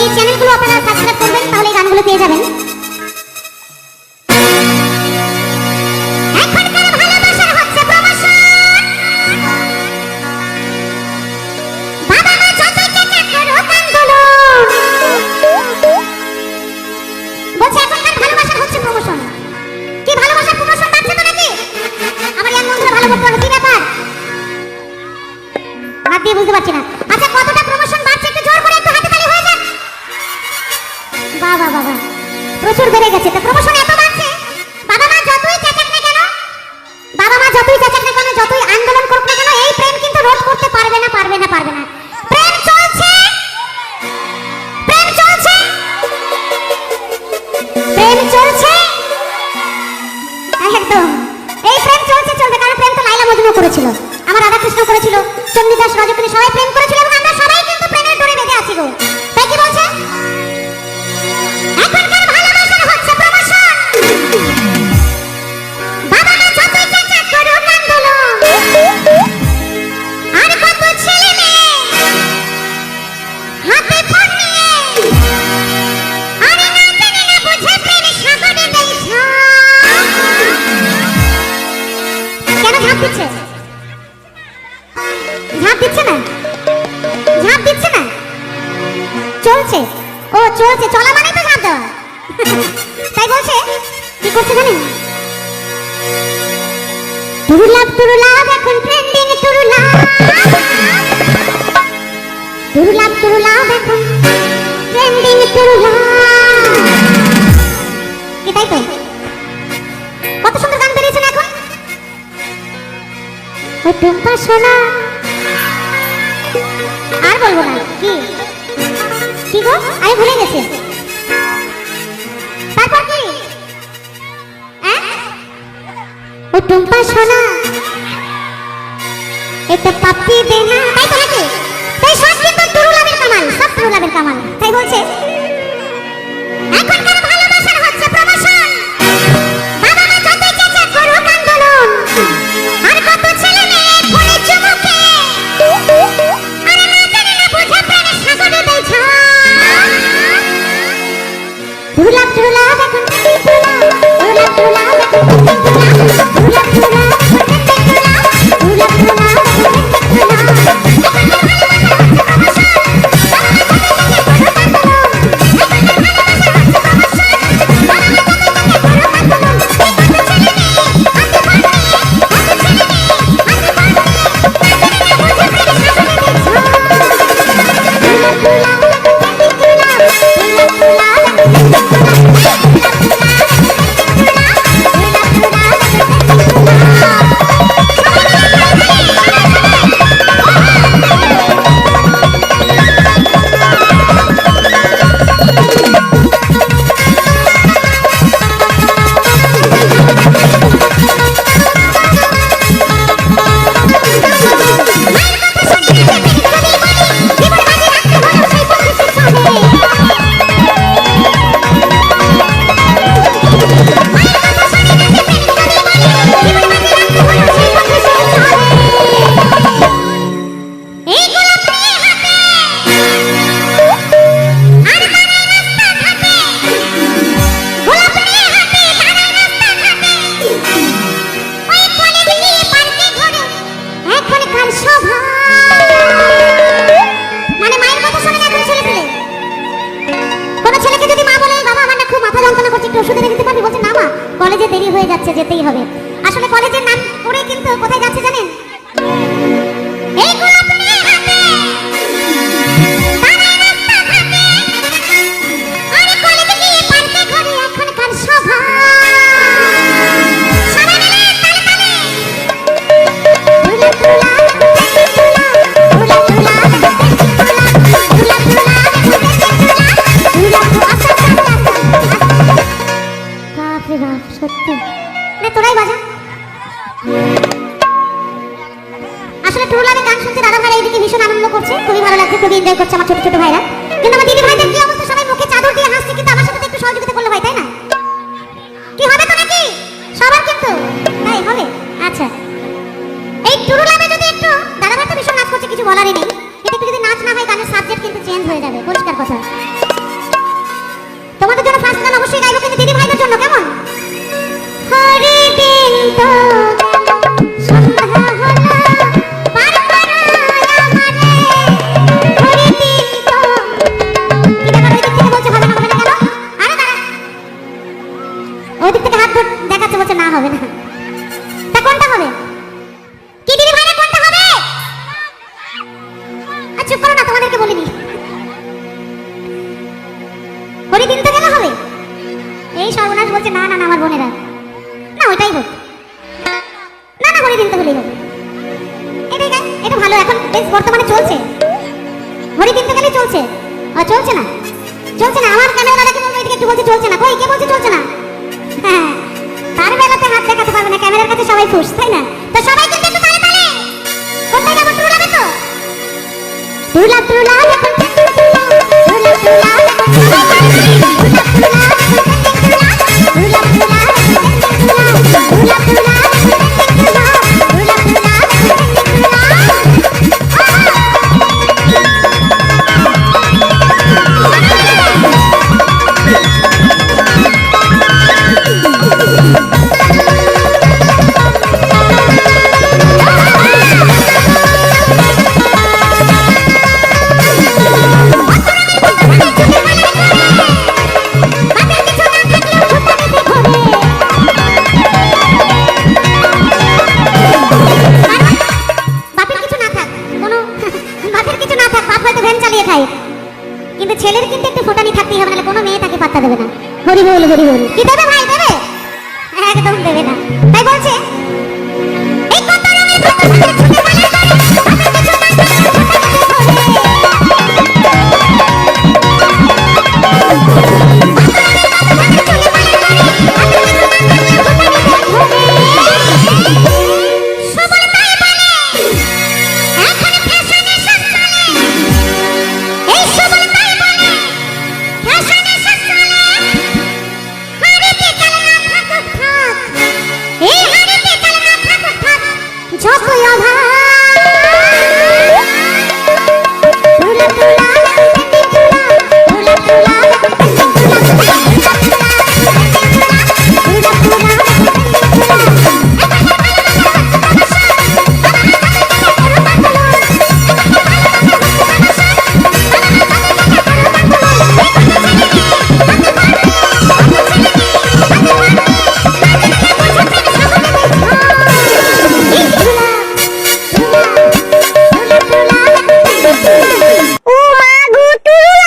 এই চ্যানেলগুলো আপনারা সাবস্ক্রাইব করবেন, তাহলে এই গানগুলো পেয়ে যাবেন। এখনকার ভালোবাসার হচ্ছে প্রমোশন। বাবা মা যতই চেষ্টা করুক আন্দোলন। বলছে এখনকার ভালোবাসার হচ্ছে প্রমোশন। কি ভালোবাসার প্রমোশন বাড়ছে তো নাকি? আমার ইয়াং বন্ধুরা ভালো বলতে পারো কি ব্যাপার? হাত দিয়ে বুঝতে পারছি না। আচ্ছা, কতটা প্রমোশন বাড়ছে একটু জোর করে একটু হাতে তালি হয়ে যাক। বাবা বাবা, প্রচুর বেড়ে গেছে। তো প্রমোশন এত বাড়ছে, বাবা মা যতই চেঁচাক না কেন, বাবা মা যতই চেঁচাক না কেন, যতই আন্দোলন করুক না কেন, এই প্রেম কিন্তু রোধ করতে পারবে না, পারবে না, পারবে না। প্রেম চলছে, প্রেম চলছে, প্রেম চলছে, একদম এই প্রেম চলছে, চলবে। কারণ প্রেম তো লাইলা মজনু করেছিল, আমার রাধাকৃষ্ণ করেছিল, চণ্ডীদাস রজনী সবাই প্রেম করেছিল, এবং আমরা সবাই কিন্তু প্রেমের ডোরে বেঁধে আছি গো। তাই কি বলছে? এখনকার ভালোবাসার হচ্ছে প্রমোশন। বাবা মা যতই চেষ্টা করুক আন্দোলন। আর কত ছেলে মেয়ে হাতে ফোন নিয়ে, আরে না জানে না বুঝে প্রেমে সাগরে দেয় ঝাঁপ। কেন ঝাঁপ দিচ্ছে? ঝাঁপ দিচ্ছে না, ঝাঁপ দিচ্ছে না, চলছে। ও চলছে, চলা মানে তো ঝাঁপ দেওয়া। তাই বলছে কি করছে জানেন? টুরুলাভ টুরুলাভ এখন ট্রেন্ডিং টুরুলাভ, টুরুলাভ টুরুলাভ এখন ট্রেন্ডিং টুরুলাভ। কি তাই তো? কত সুন্দর গান বেরিয়েছে না এখন। ও টুম্পা সোনা, আর বলবো না। কি কি গো, আমি ভুলে গেছি। তারপর কি? ও টুম্পা সোনা এটা পাপ্পি দেনা, তাই তো নাকি? তাই সব কিন্তু টুরুলাভের কামাল, সব টুরুলাভের কামাল। তাই বলছে এখনকার ভালোবাসার হচ্ছে প্রমোশন। বাবা মা যতই চেষ্টা করুক আন্দোলন। আর কত ছেলে মেয়ে ফোনে চুমুকে, আরে না জানে না বুঝে প্রেমে সাগরে দেয় ঝাঁপ। টুরুলাভ টুরুলাভ এখন টুরুলাভ, টুরুলাভ টুরুলাভ এখন টুরুলাভ, টুরুলাভ টুরুলাভ এখন টুরুলাভ, টুরুলাভ কলেজে দেরি হয়ে যাচ্ছে, যেতেই হবে। আসলে কলেজের নাম করে কিন্তু কোথায় যাচ্ছে জানেন? এই গোলাপ নিয়ে হাতে, তারাই রাস্তা ঘাটে, আরে কলেজে গিয়ে পার্কে ঘরে এখনকার সভা। সবাই মিলে তালে তালে গোলাপ গোলাপ গোলাপ গোলাপ গোলাপ গোলাপ সত্যি না, তোরাই বাজা। আসলে টুরুলাভের গান শুনতে দাদা ভাই এইদিকে ভীষণ আনন্দ করছে, খুবই ভালো লাগছে, খুবই এনজয় করছে আমার ছোট ছোট ভাইরা। কিন্তু আমার দিদি ভাইদের কি অবস্থা? সবাই মুখে চাদর দিয়ে হাসছে, কিন্তু আমার সাথে একটু সহযোগিতা করলে ভাই, তাই না? কি হবে তো নাকি সবার? কিন্তু তাই হবে। আচ্ছা, এই টুরুলাভে যদি একটু দাদা ভাই তো ভীষণ নাচ করছে, কিছু বলারই নেই। এটা একটু যদি নাচ না হয় গানের সাবজেক্ট কিন্তু চেঞ্জ হয়ে যাবে, পরিষ্কার কথা। জন্য কেমন হরিদিন তো সন্ধ্যা হলো পার করো আমারে হরিদিন তো কি ব্যাপার ওই দিক থেকে বলছে হবে না হবে না কেন আরে দাঁড়া ওই দিক থেকে হাত দেখাচ্ছে বলছে না হবে না তা কোনটা হবে কি দিদি ভাইরা কোনটা হবে চুপ করো না তোমাদেরকে বলিনি হরিদিন তো কেন হবে এই সর্বনাশ বলছে না না না আমার বোনেরা না ওইটাই হোক না না হরিদিন তো হলেই হবে এটাই গাই এটা ভালো এখন বেশ বর্তমানে চলছে হরিদিন তো গেলে চলছে চলছে না আমার ক্যামেরাটাকে বলবো এদিকে একটু বলছে চলছে না কই কে বলছে চলছে না হ্যাঁ তার বেলাতে হাত দেখাতে পারবে না ক্যামেরার কাছে সবাই খুশ তাই না তো সবাই কিন্তু একটু তালে তালে কোনটা যাবো টুলাবে তো টুলা এখন টুলা কিন্তু ছেলের কিন্তু একটু ফোটানি থাকতেই হবে না কোনো মেয়ে তাকে পাত্তা দেবে না হরি বল কি দেবে ভাই দেবে একদম দেবে না তাই বলছে এই কত রঙের